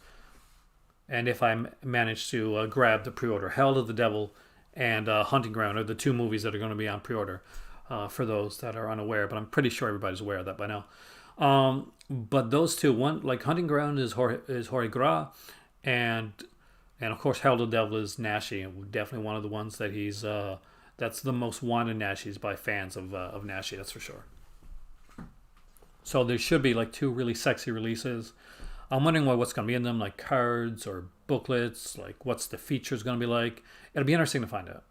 And if I manage to grab the pre-order, Hell of the Devil and Hunting Ground are the two movies that are going to be on pre-order for those that are unaware. But I'm pretty sure everybody's aware of that by now. But those two, one like Hunting Ground is Jorge Gra, and of course Hell of the Devil is Nashi, and definitely one of the ones that he's that's the most wanted Nashis by fans of Nashi, that's for sure. So there should be like two really sexy releases. I'm wondering what's going to be in them, like cards or booklets, like what's the features going to be like. It'll be interesting to find out.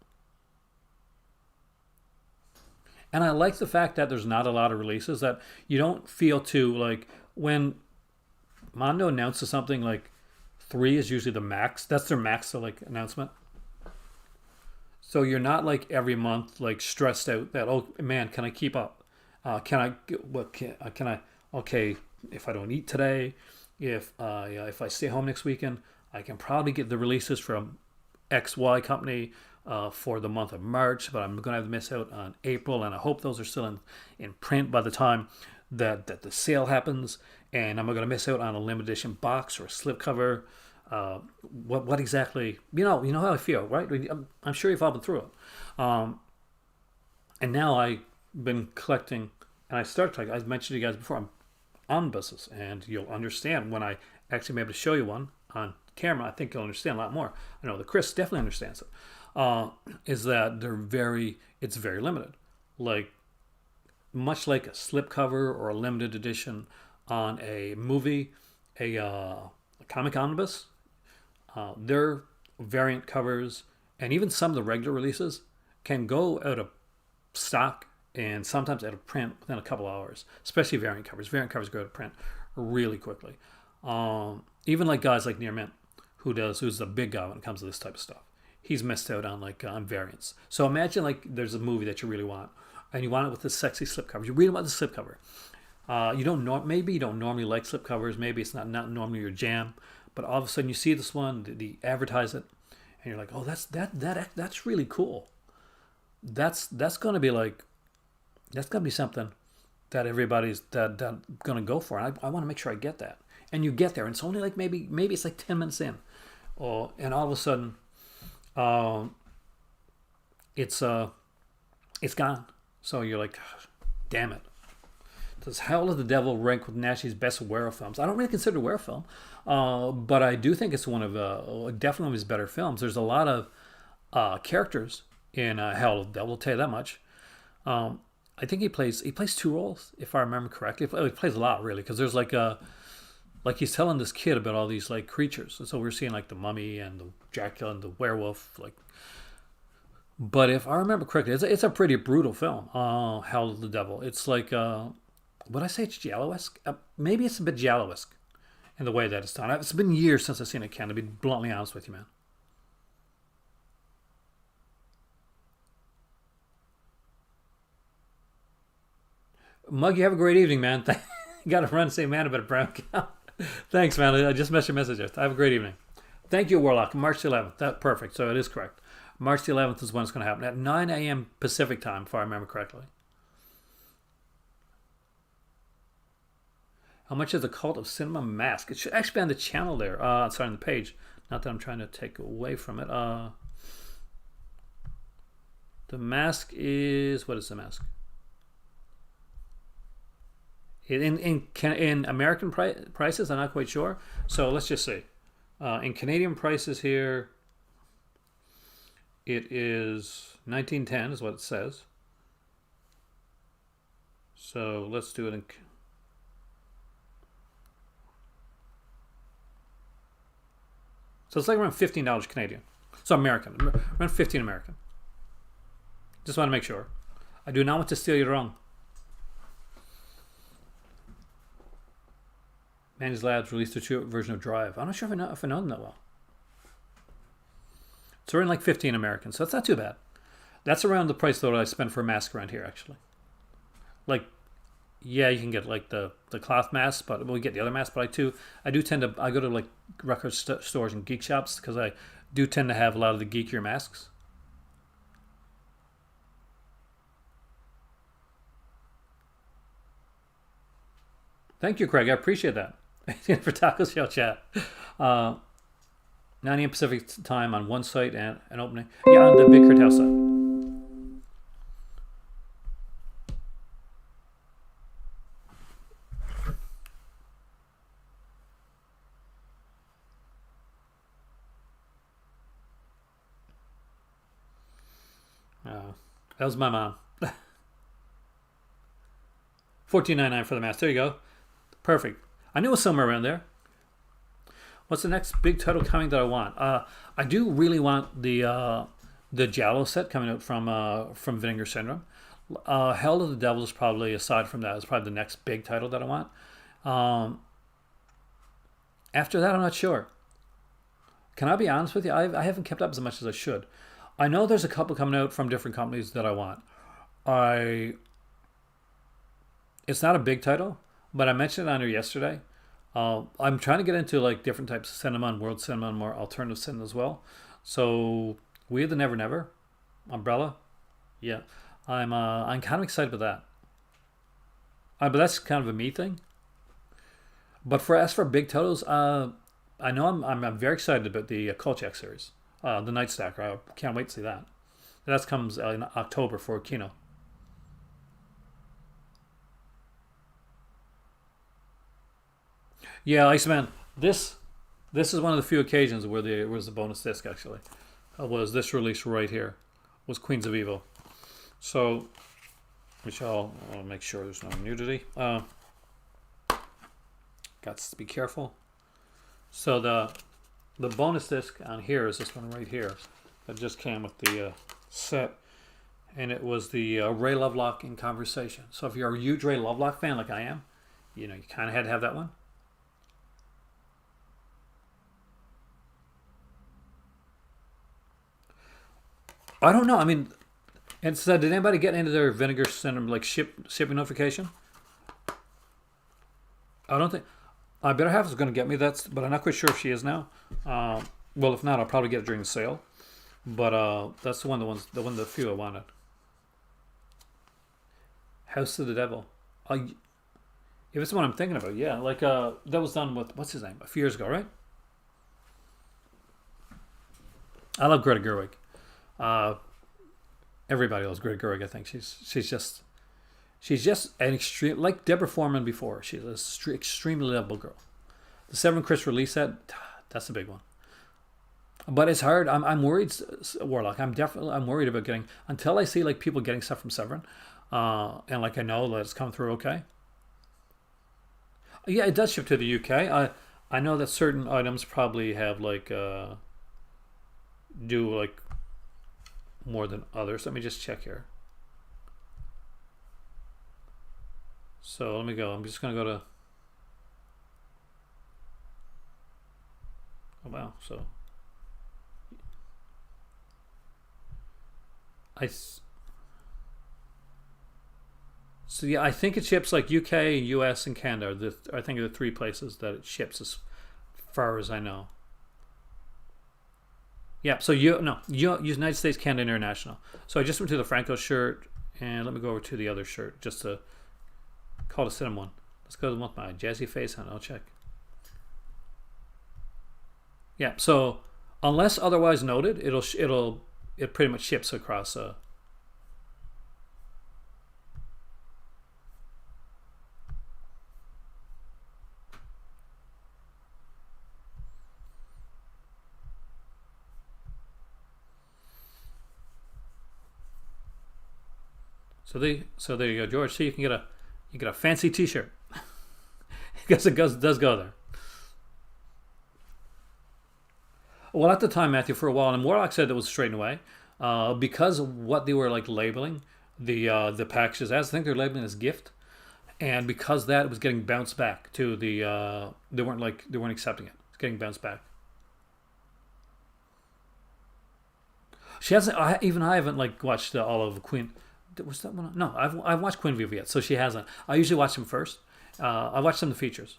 And I like the fact that there's not a lot of releases, that you don't feel too like when Mondo announces something, like 3 is usually the max. That's their max like announcement. So you're not like every month like stressed out that, oh man, can I keep up? Can I what can I okay, if I don't eat today, if I stay home next weekend, I can probably get the releases from XY company for the month of March, but I'm going to have to miss out on April, and I hope those are still in print by the time that the sale happens, and I'm going to miss out on a limited edition box or a slipcover. what exactly, you know how I feel, right? I'm sure you've all been through it. And now I've been collecting, and I started collecting. I mentioned to you guys before, I'm omnibuses, and you'll understand when I actually be able to show you one on camera. I think you'll understand a lot more. I know that Chris definitely understands it. Is that it's very limited, like much like a slipcover or a limited edition on a movie, a comic omnibus. Their variant covers and even some of the regular releases can go out of stock and sometimes out of print within a couple hours, especially variant covers. Variant covers go out of print really quickly. Even like guys like Near Mint, who's the big guy when it comes to this type of stuff. He's missed out on on variants. So imagine like there's a movie that you really want, and you want it with this sexy slipcover. You really want the slipcover. Maybe you don't normally like slipcovers. Maybe it's not normally your jam, but all of a sudden you see this one, the advertise it, and you're like, oh, that's really cool. That's gonna be something that everybody's that gonna go for. And I want to make sure I get that. And you get there, and it's only like maybe it's like 10 minutes in, and all of a sudden, it's gone. So you're like, damn it. Does Hell of the Devil rank with Naschy's best werewolf films? I don't really consider it a werewolf film, but I do think it's one of definitely one of his better films. There's a lot of characters in Hell of the Devil. I'll tell you that much. I think he plays two roles, if I remember correctly. He plays a lot, really, because there's like he's telling this kid about all these like creatures. So we're seeing like the mummy and the Dracula and the werewolf, like. But if I remember correctly, it's a pretty brutal film. Hell of the Devil. It's like, would I say it's Giallo-esque? Maybe it's a bit Giallo-esque in the way that it's done. It's been years since I've seen it, Ken, to be bluntly honest with you, man. Mug, you have a great evening, man. You got to run and say man about a brown cow. Thanks, man. I just messed your message out. Have a great evening. Thank you, Warlock. March the 11th. That's perfect. So it is correct. March the 11th is when it's going to happen at 9 a.m. Pacific time, if I remember correctly. How much is the Cult of Cinema Mask? It should actually be on the channel there. Sorry, on the page. Not that I'm trying to take away from it. The mask is... What is the mask? In American prices, I'm not quite sure. So let's just see. In Canadian prices here, it is 1910 is what it says. So let's do it in... So it's like around $15 Canadian. So American. Around 15 American. Just want to make sure. I do not want to steal your wrong. Manny's Labs released a true version of Drive. I'm not sure if I know them that well. So we're in like 15 American, so that's not too bad. That's around the price though that I spend for a mask around here, actually. Like, yeah, you can get like the cloth mask, but we get the other mask. But I do tend to I go to like record stores and geek shops because I do tend to have a lot of the geekier masks. Thank you, Craig. I appreciate that. For Taco Shell chat. 9 a.m. Pacific time on one site and an opening. Yeah, on the Big Crit House site. That was my mom. $14.99 for the mask. There you go. Perfect. I knew it was somewhere around there. What's the next big title coming that I want? I do really want the Giallo set coming out from Vinegar Syndrome. Hell of the Devil is probably, aside from that, is probably the next big title that I want. After that, I'm not sure. Can I be honest with you? I haven't kept up as much as I should. I know there's a couple coming out from different companies that I want. It's not a big title, but I mentioned it on here yesterday. I'm trying to get into like different types of cinema and world cinema and more alternative cinema as well. So We Are the Never Never, Umbrella. Yeah, I'm kind of excited about that. But that's kind of a me thing. But as for big titles, I know I'm very excited about the Kolchak series, the Night Stacker. I can't wait to see that. That comes in October for Kino. Yeah, Iceman. This is one of the few occasions where there was a bonus disc actually. Was this release right here? Was Queens of Evil. So, which I'll make sure there's no nudity. Got to be careful. So the bonus disc on here is this one right here. That just came with the set, and it was the Ray Lovelock in Conversation. So if you're a huge Ray Lovelock fan like I am, you kind of had to have that one. I don't know. I mean, and so did anybody get into their Vinegar Syndrome like shipping notification? I don't think. I better half is going to get me that, but I'm not quite sure if she is now. Well, if not, I'll probably get it during the sale. But that's the few I wanted. House of the Devil. If it's the one I'm thinking about, yeah, like that was done with what's his name a few years ago, right? I love Greta Gerwig. Uh, Everybody loves Greta Gerwig. I think she's just an extreme like Deborah Foreman before. She's an extremely lovable girl. The Seven Chris release set, that's a big one. But it's hard. I'm worried, Warlock. I'm worried about getting until I see like people getting stuff from Severin, and like I know that it's come through okay. Yeah, it does ship to the UK. I know that certain items probably have like do like more than others. Let me just check here. So let me go. I'm just gonna go to. Oh wow! So I. So yeah, I think it ships like UK, US, and Canada. I think are the three places that it ships as far as I know. Yeah, so United States, Canada, International. So I just went to the Franco shirt, and let me go over to the other shirt just to call the cinema one. Let's go with my jazzy face on. I'll check. Yeah, so unless otherwise noted, it pretty much ships across. So there you go, George. See, you get a fancy T-shirt. Because it does go there. Well, at the time, Matthew, for a while, and Warlock said it was straightened away because of what they were like labeling the packages as. I think they're labeling as gift, and because that was getting bounced back to the they weren't accepting it. It's getting bounced back. She hasn't. I haven't like watched all of Queen. Was that one? No, I've watched Queen Viva yet, so she hasn't. I usually watch them first. I watch some of the features.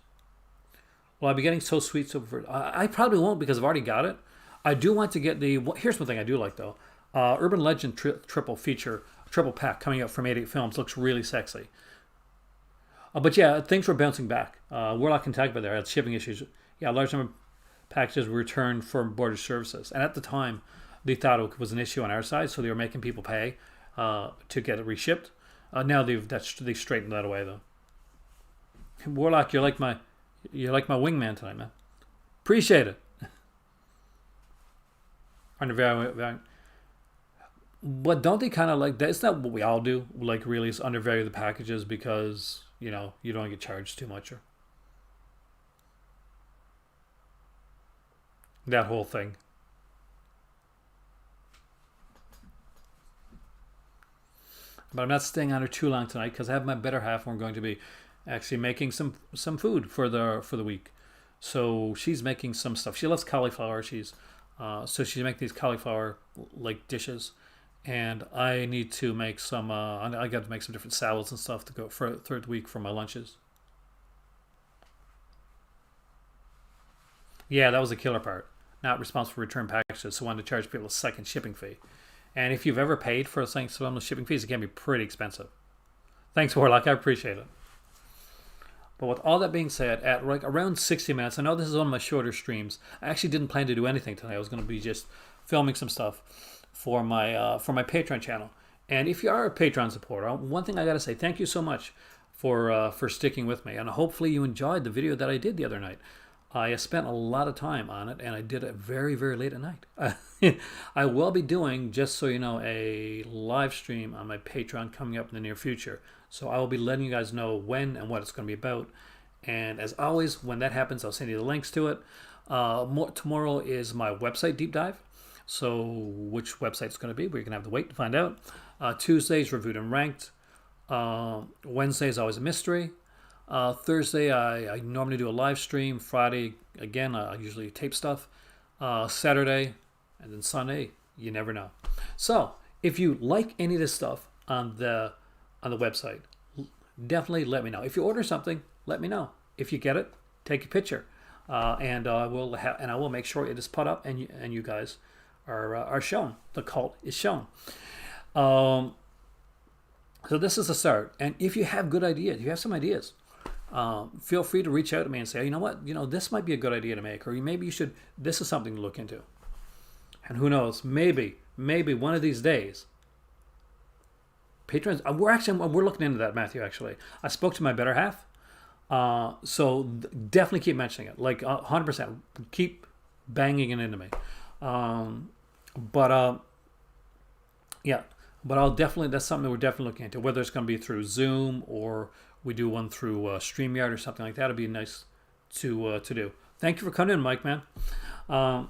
Well, I'll be getting So Sweet, So Perverted. I probably won't because I've already got it. I do want to get the. Here's one thing I do like though. Urban Legend triple feature, triple pack coming out from 88 Films looks really sexy. But yeah, things were bouncing back. Warlock and Tagba there had shipping issues. Yeah, a large number of packages were returned from border services, and at the time, they thought it was an issue on our side, so they were making people pay to get it reshipped. Now they've straightened that away though. Warlock, you're like my wingman tonight, man. Appreciate it. But don't they kind of like that? Isn't that what we all do? Like, really, is undervalue the packages because you don't get charged too much or that whole thing. But I'm not staying on her too long tonight because I have my better half. And we're going to be actually making some food for the week. So she's making some stuff. She loves cauliflower. So she's making these cauliflower like dishes, and I need to make some. I got to make some different salads and stuff to go for third week for my lunches. Yeah, that was the killer part. Not responsible for return packages, so wanted to charge people a second shipping fee. And if you've ever paid for some shipping fees, it can be pretty expensive. Thanks, Warlock. I appreciate it. But with all that being said, at like around 60 minutes, I know this is one of my shorter streams. I actually didn't plan to do anything tonight. I was going to be just filming some stuff for my Patreon channel. And if you are a Patreon supporter, one thing I got to say, thank you so much for sticking with me. And hopefully you enjoyed the video that I did the other night. I spent a lot of time on it, and I did it very, very late at night. I will be doing, just so you know, a live stream on my Patreon coming up in the near future. So I will be letting you guys know when and what it's going to be about. And as always, when that happens, I'll send you the links to it. Tomorrow is my website deep dive. So which website it's going to be, we're going to have to wait to find out. Tuesday's reviewed and ranked. Wednesday is always a mystery. Thursday, I normally do a live stream. Friday, again, I usually tape stuff. Saturday, and then Sunday, you never know. So, if you like any of this stuff on the website, definitely let me know. If you order something, let me know. If you get it, take a picture, and I will make sure it is put up and you guys are shown. The cult is shown. So this is a start. And if you have good ideas, you have some ideas. Feel free to reach out to me and say, you know what, this might be a good idea to make, or maybe you should, this is something to look into. And who knows, maybe one of these days, patrons, we're looking into that, Matthew, actually. I spoke to my better half, so definitely keep mentioning it, like 100%, keep banging it into me. Yeah, but that's something that we're definitely looking into, whether it's going to be through Zoom or we do one through StreamYard or something like that. It'd be nice to do. Thank you for coming in, Mike, man. Yeah,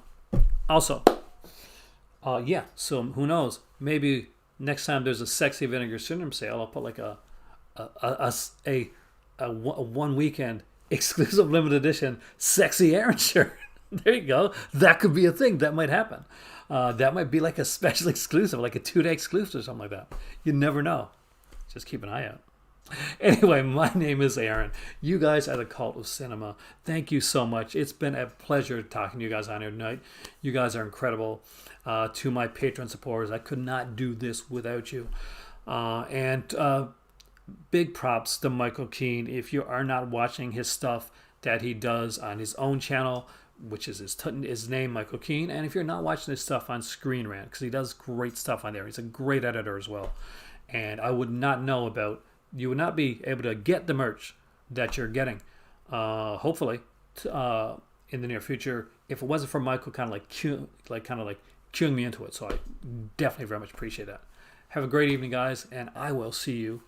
so who knows? Maybe next time there's a Sexy Vinegar Syndrome sale, I'll put like a one weekend exclusive limited edition Sexy Aaron shirt. There you go. That could be a thing. That might happen. That might be like a special exclusive, like a 2-day exclusive or something like that. You never know. Just keep an eye out. Anyway, my name is Aaron. You guys are the Cult of Cinema. Thank you so much. It's been a pleasure talking to you guys on here tonight. You guys are incredible. To my Patreon supporters, I could not do this without you. And big props to Michael Keane. If you are not watching his stuff that he does on his own channel, which is his name, Michael Keane, and if you're not watching his stuff on Screen Rant, because he does great stuff on there. He's a great editor as well. And I would not know about, you would not be able to get the merch that you're getting, hopefully, in the near future, if it wasn't for Michael kind of cueing me into it. So I definitely very much appreciate that. Have a great evening, guys, and I will see you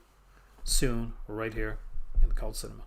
soon right here in the Cult Cinema.